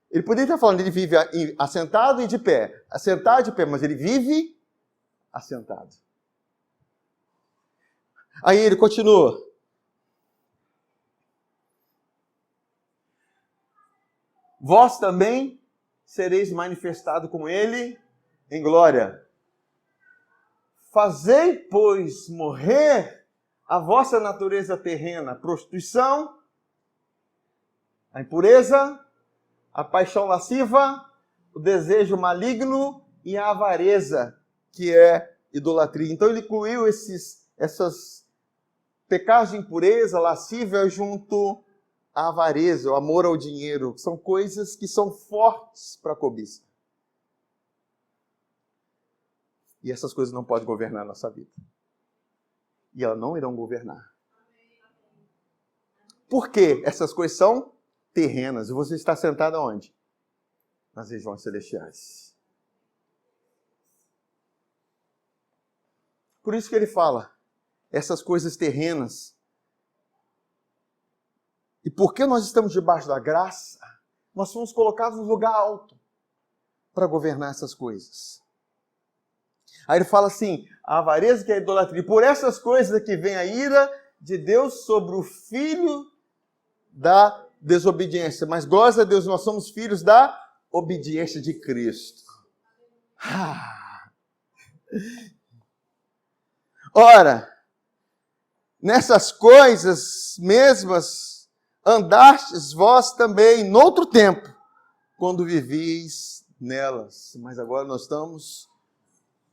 Ele poderia estar falando, ele vive assentado e de pé. Assentado e de pé, mas ele vive assentado. Aí ele continua. Vós também sereis manifestado com ele em glória. Fazei, pois, morrer a vossa natureza terrena, a prostituição, a impureza, a paixão lasciva, o desejo maligno e a avareza, que é idolatria. Então ele incluiu essas pecados de impureza, lascívia, junto à avareza, o amor ao dinheiro. São coisas que são fortes para a cobiça. E essas coisas não podem governar a nossa vida. E elas não irão governar. Por quê? Essas coisas são terrenas. E você está sentado aonde? Nas regiões celestiais. Por isso que ele fala, essas coisas terrenas. E porque nós estamos debaixo da graça, nós fomos colocados no lugar alto para governar essas coisas. Aí ele fala assim, a avareza que é a idolatria. Por essas coisas é que vem a ira de Deus sobre o filho da desobediência. Mas glória a Deus, nós somos filhos da obediência de Cristo. Ora, nessas coisas mesmas andastes vós também noutro tempo, quando vivis nelas. Mas agora nós estamos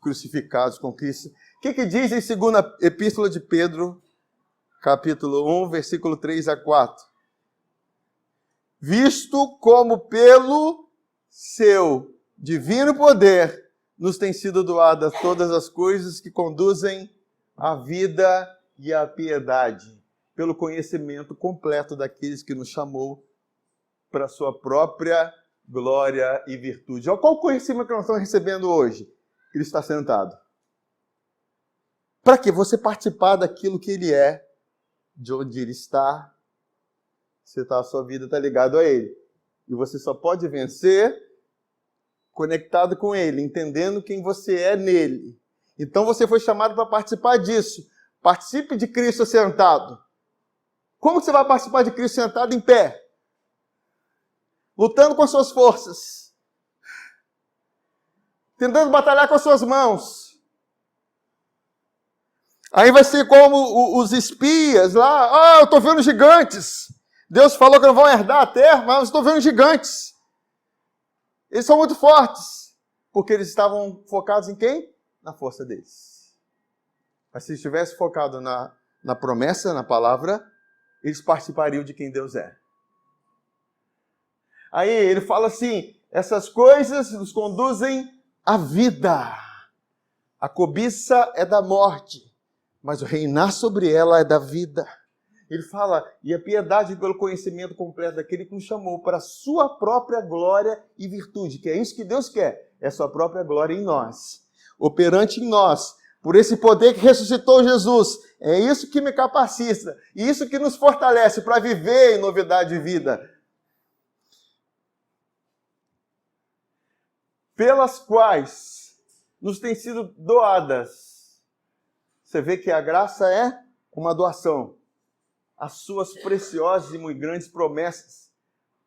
crucificados com Cristo. O que diz em 2ª Epístola de Pedro, capítulo 1, versículo 3 a 4? Visto como pelo seu divino poder nos têm sido doadas todas as coisas que conduzem à vida e à piedade, pelo conhecimento completo daqueles que nos chamou para a sua própria glória e virtude. Olha qual o conhecimento que nós estamos recebendo hoje? Ele está sentado. Para que você participar daquilo que ele é, de onde ele está, a sua vida está ligada a ele. E você só pode vencer conectado com ele, entendendo quem você é nele. Então você foi chamado para participar disso. Participe de Cristo sentado. Como você vai participar de Cristo sentado em pé? Lutando com as suas forças. Tentando batalhar com as suas mãos. Aí vai ser como os espias lá. Eu estou vendo gigantes. Deus falou que não vão herdar a terra, mas eu estou vendo gigantes. Eles são muito fortes. Porque eles estavam focados em quem? Na força deles. Mas se estivesse focado na promessa, na palavra, eles participariam de quem Deus é. Aí ele fala assim, essas coisas nos conduzem à vida. A cobiça é da morte, mas o reinar sobre ela é da vida. Ele fala, e a piedade pelo conhecimento completo daquele que nos chamou para a sua própria glória e virtude, que é isso que Deus quer, é a sua própria glória em nós. operante em nós, por esse poder que ressuscitou Jesus, é isso que me capacita, e isso que nos fortalece para viver em novidade de vida. Pelas quais nos têm sido doadas. Você vê que a graça é uma doação. As suas preciosas e muito grandes promessas,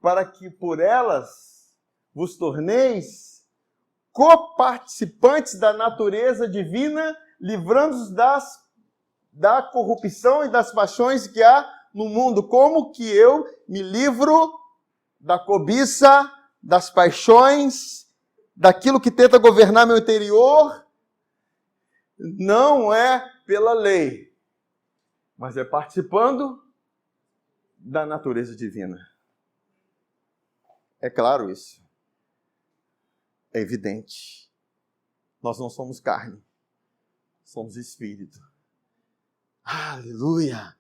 para que por elas vos torneis coparticipantes da natureza divina, livrando-os da corrupção e das paixões que há no mundo. Como que eu me livro da cobiça, das paixões, daquilo que tenta governar meu interior? Não é pela lei, mas é participando da natureza divina. É claro isso. É evidente. Nós não somos carne, somos espírito. Aleluia!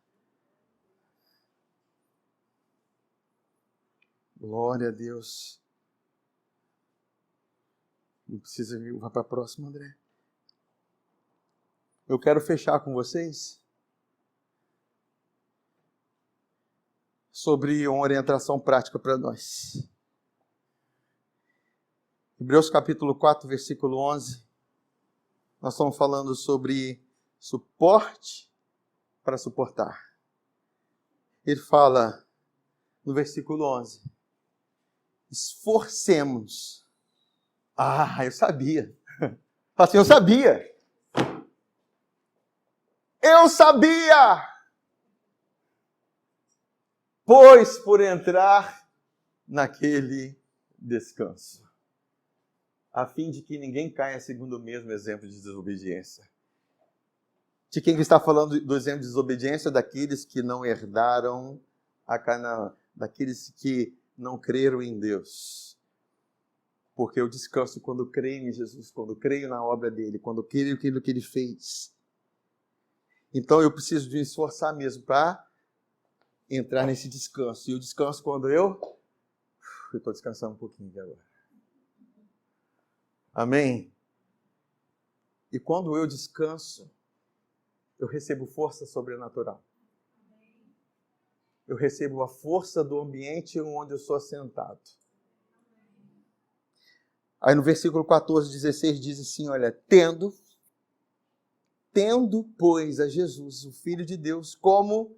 Glória a Deus. Não precisa vir, vai para a próxima, André. Eu quero fechar com vocês sobre uma orientação prática para nós. Hebreus capítulo 4, versículo 11. Nós estamos falando sobre suporte para suportar. Ele fala no versículo 11: esforcemos. Eu sabia. Fala assim, eu sabia. Eu sabia. Pois por entrar naquele descanso, a fim de que ninguém caia segundo o mesmo exemplo de desobediência. De quem está falando do exemplo de desobediência? Daqueles que não herdaram a Canaã, daqueles que não creram em Deus. Porque eu descanso quando creio em Jesus, quando creio na obra dele, quando creio naquilo que ele fez. Então eu preciso de me esforçar mesmo para entrar nesse descanso. E eu descanso quando eu estou descansando um pouquinho aqui agora. Amém? E quando eu descanso, eu recebo força sobrenatural. Eu recebo a força do ambiente onde eu sou assentado. Aí no versículo 14, 16 diz assim, olha, tendo, pois, a Jesus, o Filho de Deus, como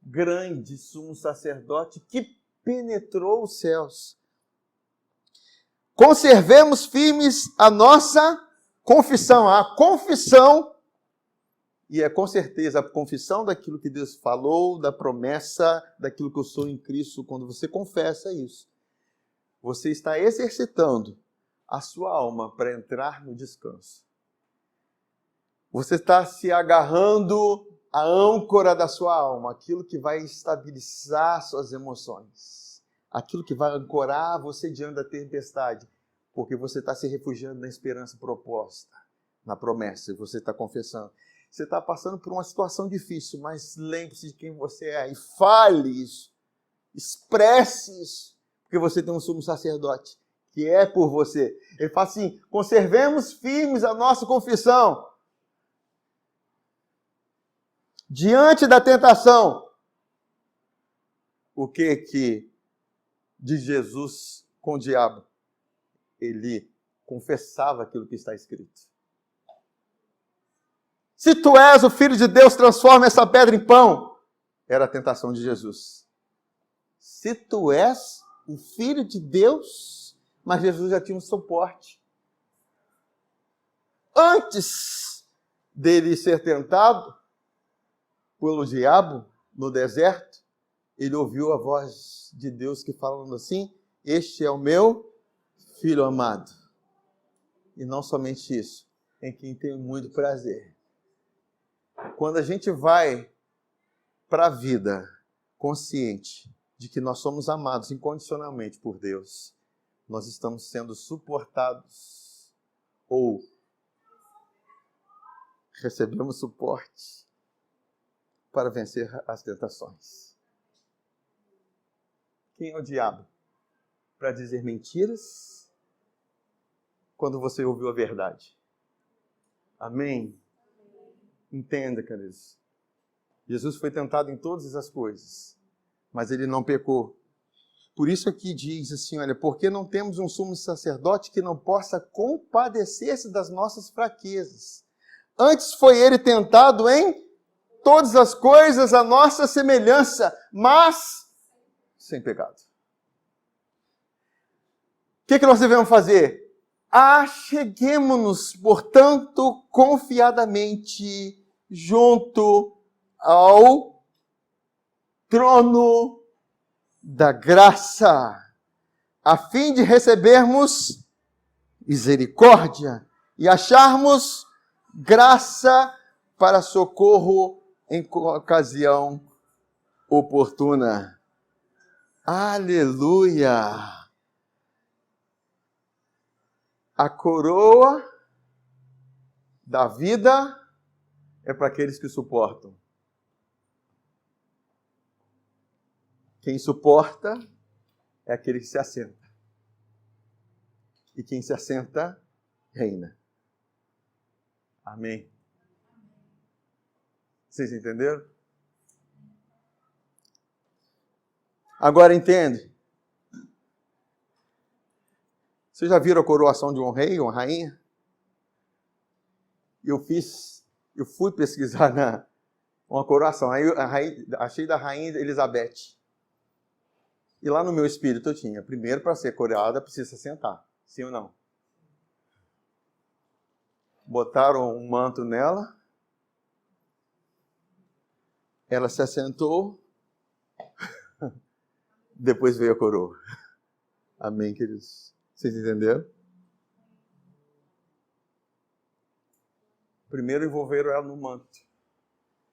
grande sumo sacerdote que penetrou os céus, conservemos firmes a nossa confissão. A confissão, e é com certeza a confissão daquilo que Deus falou, da promessa, daquilo que eu sou em Cristo. Quando você confessa isso, você está exercitando a sua alma para entrar no descanso. Você está se agarrando à âncora da sua alma, aquilo que vai estabilizar suas emoções, aquilo que vai ancorar você diante da tempestade, porque você está se refugiando na esperança proposta, na promessa, e você está confessando. Você está passando por uma situação difícil, mas lembre-se de quem você é e fale isso, expresse isso, porque você tem um sumo sacerdote que é por você. Ele fala assim, conservemos firmes a nossa confissão. Diante da tentação, o que diz Jesus com o diabo? Ele confessava aquilo que está escrito. Se tu és o Filho de Deus, transforma essa pedra em pão. Era a tentação de Jesus. Se tu és o Filho de Deus, mas Jesus já tinha um suporte. Antes dele ser tentado pelo diabo no deserto, ele ouviu a voz de Deus que falando assim, este é o meu Filho amado. E não somente isso, em quem tenho muito prazer. Quando a gente vai para a vida consciente de que nós somos amados incondicionalmente por Deus, nós estamos sendo suportados ou recebemos suporte para vencer as tentações. Quem é o diabo? Para dizer mentiras quando você ouviu a verdade. Amém? Entenda, queridos. Jesus foi tentado em todas as coisas, mas ele não pecou. Por isso aqui diz assim, olha, porque não temos um sumo sacerdote que não possa compadecer-se das nossas fraquezas. Antes foi ele tentado em todas as coisas a nossa semelhança, mas sem pecado. O que nós devemos fazer? Acheguemo-nos, portanto, confiadamente junto ao trono da graça, a fim de recebermos misericórdia e acharmos graça para socorro em ocasião oportuna. Aleluia! A coroa da vida é para aqueles que suportam. Quem suporta é aquele que se assenta. E quem se assenta, reina. Amém. Vocês entenderam? Agora entende. Vocês já viram a coroação de um rei, uma rainha? Eu fui pesquisar uma coroação. Aí achei da rainha Elizabeth. E lá no meu espírito eu tinha, primeiro, para ser coroada, precisa sentar. Sim ou não? Botaram um manto nela. Ela se assentou. Depois veio a coroa. Amém, queridos? Vocês entenderam? Primeiro envolveram ela no manto.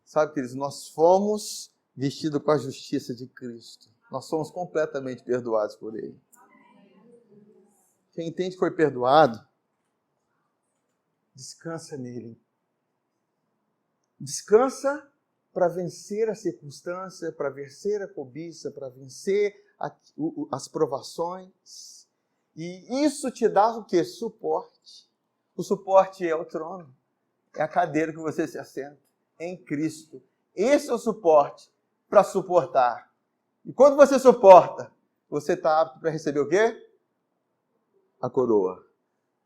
Sabe, queridos, nós fomos vestidos com a justiça de Cristo. Nós somos completamente perdoados por Ele. Quem entende que foi perdoado, descansa nele. Descansa para vencer a circunstância, para vencer a cobiça, para vencer as provações. E isso te dá o quê? Suporte. O suporte é o trono. É a cadeira que você se assenta em Cristo. Esse é o suporte para suportar. E quando você suporta, você está apto para receber o quê? A coroa.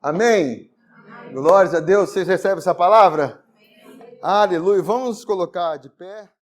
Amém? Amém. Glórias a Deus. Vocês recebem essa palavra? Amém. Aleluia. Vamos nos colocar de pé.